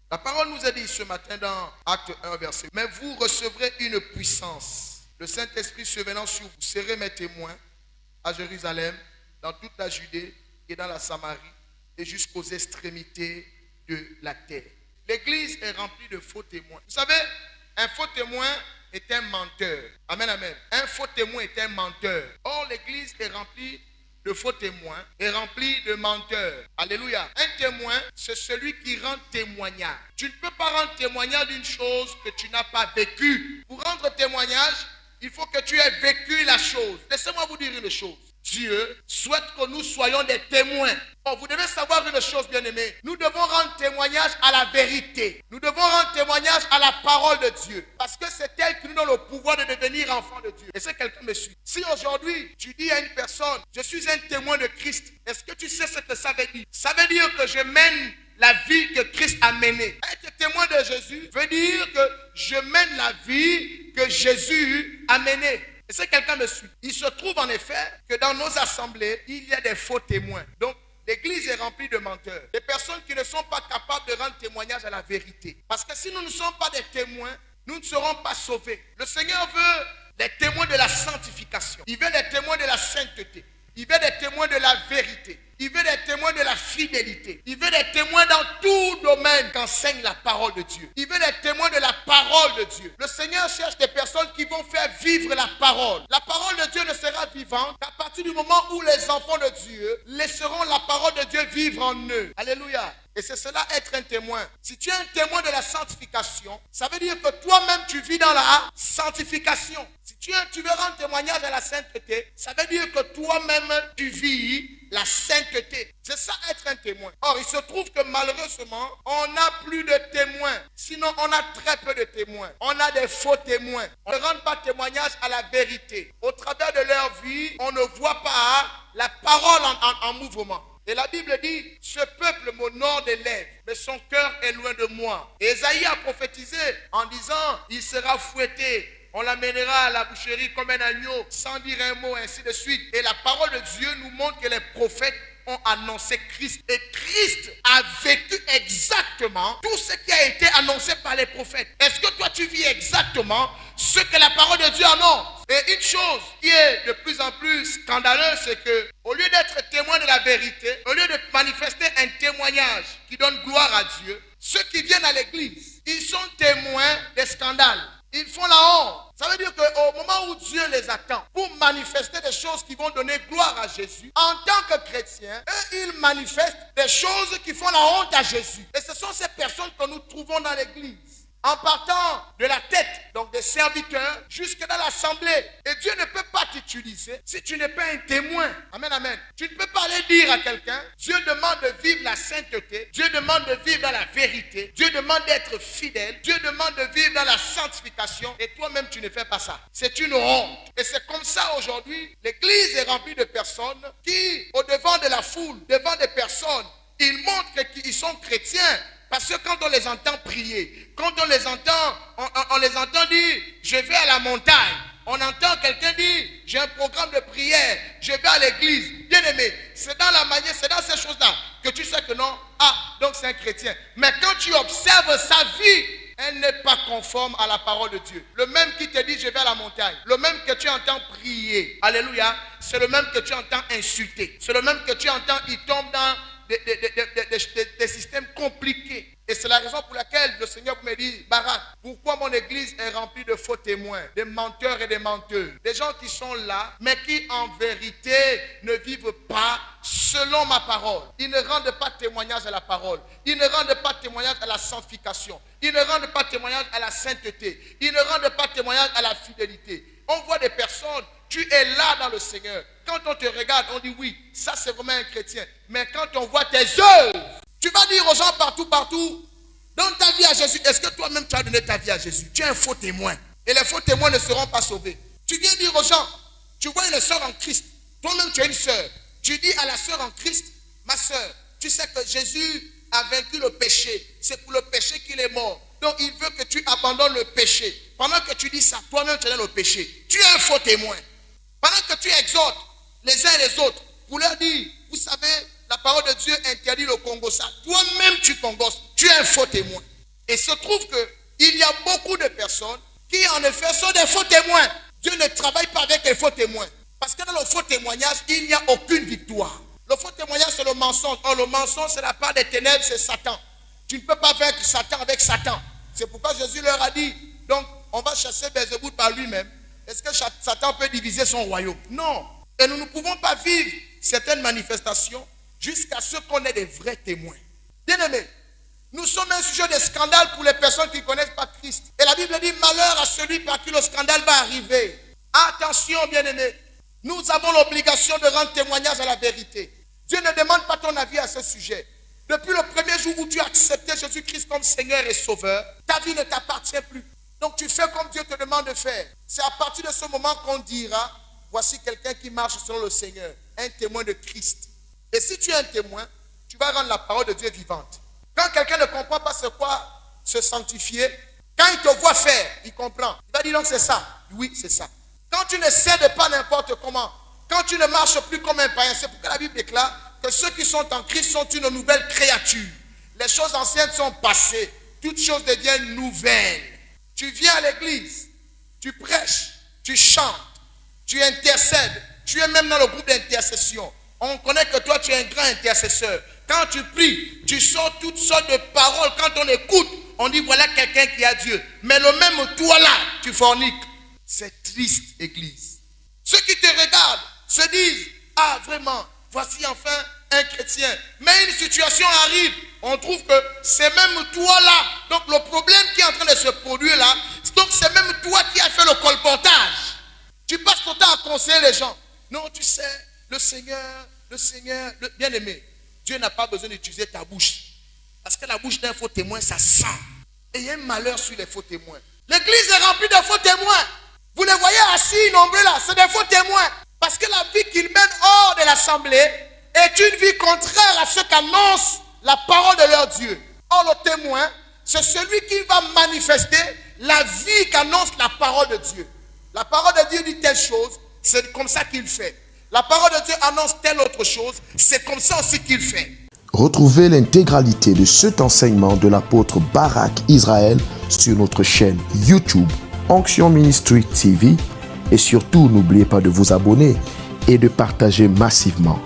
La parole nous a dit ce matin dans Acte 1, verset. Mais vous recevrez une puissance. Le Saint-Esprit survenant sur vous, vous serez mes témoins à Jérusalem, dans toute la Judée et dans la Samarie et jusqu'aux extrémités de la terre. L'église est remplie de faux témoins. Vous savez, un faux témoin est un menteur. Amen, amen. Un faux témoin est un menteur. Or, l'église est remplie de faux témoins, est remplie de menteurs. Alléluia. Un témoin, c'est celui qui rend témoignage. Tu ne peux pas rendre témoignage d'une chose que tu n'as pas vécue. Pour rendre témoignage, il faut que tu aies vécu la chose. Laissez-moi vous dire une chose. Dieu souhaite que nous soyons des témoins. Oh, vous devez savoir une chose, bien-aimés. Nous devons rendre témoignage à la vérité. Nous devons rendre témoignage à la parole de Dieu. Parce que c'est elle qui nous donne le pouvoir de devenir enfant de Dieu. Et si quelqu'un me suit. Si aujourd'hui, tu dis à une personne, je suis un témoin de Christ, est-ce que tu sais ce que ça veut dire? Ça veut dire que je mène la vie que Christ a menée. Être témoin de Jésus veut dire que je mène la vie que Jésus a menée. Et si quelqu'un me suit, il se trouve en effet que dans nos assemblées, il y a des faux témoins. Donc, l'église est remplie de menteurs. Des personnes qui ne sont pas capables de rendre témoignage à la vérité. Parce que si nous ne sommes pas des témoins, nous ne serons pas sauvés. Le Seigneur veut des témoins de la sanctification. Il veut des témoins de la sainteté. Il veut des témoins de la vérité. Il veut des témoins de la fidélité. Il veut des témoins dans tout domaine qu'enseigne la parole de Dieu. Il veut des témoins de la parole de Dieu. Le Seigneur cherche des personnes qui vont faire vivre la parole. La parole de Dieu ne sera vivante qu'à partir du moment où les enfants de Dieu laisseront la parole de Dieu vivre en eux. Alléluia. Et c'est cela être un témoin. Si tu es un témoin de la sanctification, ça veut dire que toi-même tu vis dans la sanctification. Si tu veux rendre témoignage à la sainteté, ça veut dire que toi-même tu vis la sainteté. C'est ça être un témoin. Or, il se trouve que malheureusement, on n'a plus de témoins. Sinon, on a très peu de témoins. On a des faux témoins. On ne rend pas témoignage à la vérité. Au travers de leur vie, on ne voit pas la parole en mouvement. Et la Bible dit, ce peuple m'honore des lèvres, mais son cœur est loin de moi. Et Ésaïe a prophétisé en disant, il sera fouetté. On l'amènera à la boucherie comme un agneau, sans dire un mot, ainsi de suite. Et la parole de Dieu nous montre que les prophètes ont annoncé Christ. Et Christ a vécu exactement tout ce qui a été annoncé par les prophètes. Est-ce que toi tu vis exactement ce que la parole de Dieu annonce? Et une chose qui est de plus en plus scandaleuse, c'est que au lieu d'être témoin de la vérité, au lieu de manifester un témoignage qui donne gloire à Dieu, ceux qui viennent à l'église, ils sont témoins des scandales. Ils font la honte. Ça veut dire qu'au moment où Dieu les attend pour manifester des choses qui vont donner gloire à Jésus, en tant que chrétiens, eux, ils manifestent des choses qui font la honte à Jésus. Et ce sont ces personnes que nous trouvons dans l'église. En partant de la tête, donc des serviteurs, jusque dans l'assemblée. Et Dieu ne peut pas t'utiliser si tu n'es pas un témoin. Amen, amen. Tu ne peux pas aller dire à quelqu'un, Dieu demande de vivre la sainteté, Dieu demande de vivre dans la vérité, Dieu demande d'être fidèle, Dieu demande de vivre dans la sanctification, et toi-même tu ne fais pas ça. C'est une honte. Et c'est comme ça aujourd'hui, l'église est remplie de personnes qui, au devant de la foule, devant des personnes, ils montrent qu'ils sont chrétiens. Parce que quand on les entend prier, quand on les entend dire, je vais à la montagne, on entend quelqu'un dire, j'ai un programme de prière, je vais à l'église. Bien aimé, c'est dans la manière, c'est dans ces choses-là que tu sais que non, donc c'est un chrétien. Mais quand tu observes sa vie, elle n'est pas conforme à la parole de Dieu. Le même qui te dit, je vais à la montagne, le même que tu entends prier, alléluia, c'est le même que tu entends insulter. C'est le même que tu entends, il tombe dans des systèmes compliqués. Et c'est la raison pour laquelle le Seigneur me dit, Barak, pourquoi mon église est remplie de faux témoins, des menteurs et des menteuses, des gens qui sont là, mais qui en vérité ne vivent pas selon ma parole. Ils ne rendent pas témoignage à la parole. Ils ne rendent pas témoignage à la sanctification. Ils ne rendent pas témoignage à la sainteté. Ils ne rendent pas témoignage à la fidélité. On voit des personnes, tu es là dans le Seigneur. Quand on te regarde, on dit oui, ça c'est vraiment un chrétien. Mais quand on voit tes œuvres, tu vas dire aux gens partout, donne ta vie à Jésus. Est-ce que toi-même tu as donné ta vie à Jésus? Tu es un faux témoin. Et les faux témoins ne seront pas sauvés. Tu viens dire aux gens, tu vois une soeur en Christ. Toi-même tu es une soeur. Tu dis à la soeur en Christ, ma soeur, tu sais que Jésus a vaincu le péché. C'est pour le péché qu'il est mort. Donc il veut que tu abandonnes le péché. Pendant que tu dis ça, toi-même tu es dans le péché. Tu es un faux témoin. Pendant que tu exhortes les uns et les autres pour leur dire, vous savez, la parole de Dieu interdit le Congo ça. Toi-même tu congosses. Tu es un faux témoin. Et il se trouve qu'il y a beaucoup de personnes qui en effet sont des faux témoins. Dieu ne travaille pas avec les faux témoins. Parce que dans le faux témoignage, il n'y a aucune victoire. Le faux témoignage, c'est le mensonge. Or, le mensonge, c'est la part des ténèbres, c'est Satan. Tu ne peux pas vaincre Satan avec Satan. C'est pourquoi Jésus leur a dit, donc, on va chasser Belzébuth par lui-même. Est-ce que Satan peut diviser son royaume? Non. Et nous ne pouvons pas vivre certaines manifestations jusqu'à ce qu'on ait des vrais témoins. Bien-aimés, nous sommes un sujet de scandale pour les personnes qui ne connaissent pas Christ. Et la Bible dit, malheur à celui par qui le scandale va arriver. Attention, bien-aimés, nous avons l'obligation de rendre témoignage à la vérité. Dieu ne demande pas ton avis à ce sujet. Depuis le premier jour où tu as accepté Jésus-Christ comme Seigneur et Sauveur, ta vie ne t'appartient plus. Donc tu fais comme Dieu te demande de faire. C'est à partir de ce moment qu'on dira, voici quelqu'un qui marche selon le Seigneur, un témoin de Christ. Et si tu es un témoin, tu vas rendre la parole de Dieu vivante. Quand quelqu'un ne comprend pas ce quoi se sanctifier, quand il te voit faire, il comprend. Il va dire donc c'est ça. Oui, c'est ça. Quand tu ne cèdes pas n'importe comment, quand tu ne marches plus comme un païen, c'est pourquoi la Bible déclare que ceux qui sont en Christ sont une nouvelle créature. Les choses anciennes sont passées, toutes choses deviennent nouvelles. Tu viens à l'église, tu prêches, tu chantes, tu intercèdes, tu es même dans le groupe d'intercession. On connaît que toi tu es un grand intercesseur. Quand tu pries, tu sors toutes sortes de paroles. Quand on écoute, on dit voilà quelqu'un qui a Dieu. Mais le même toi là, tu forniques. C'est triste, église. Ceux qui te regardent se disent, ah vraiment, voici enfin un chrétien. Mais une situation arrive, on trouve que c'est même toi là. Donc le problème qui est en train de se produire là, donc c'est même toi qui as fait le colportage. Tu passes ton temps à conseiller les gens. Non, tu sais, le Seigneur, le bien-aimé, Dieu n'a pas besoin d'utiliser ta bouche. Parce que la bouche d'un faux témoin, ça sent. Et il y a un malheur sur les faux témoins. L'église est remplie de faux témoins. Vous les voyez assis, nombreux là, c'est des faux témoins. Parce que la vie qu'ils mènent hors de l'assemblée est une vie contraire à ce qu'annonce la parole de leur Dieu. Or, le témoin, c'est celui qui va manifester la vie qu'annonce la parole de Dieu. La parole de Dieu dit telle chose, c'est comme ça qu'il fait. La parole de Dieu annonce telle autre chose, c'est comme ça aussi qu'il fait. Retrouvez l'intégralité de cet enseignement de l'apôtre Barak Israël sur notre chaîne YouTube Onction Ministry TV et surtout n'oubliez pas de vous abonner et de partager massivement.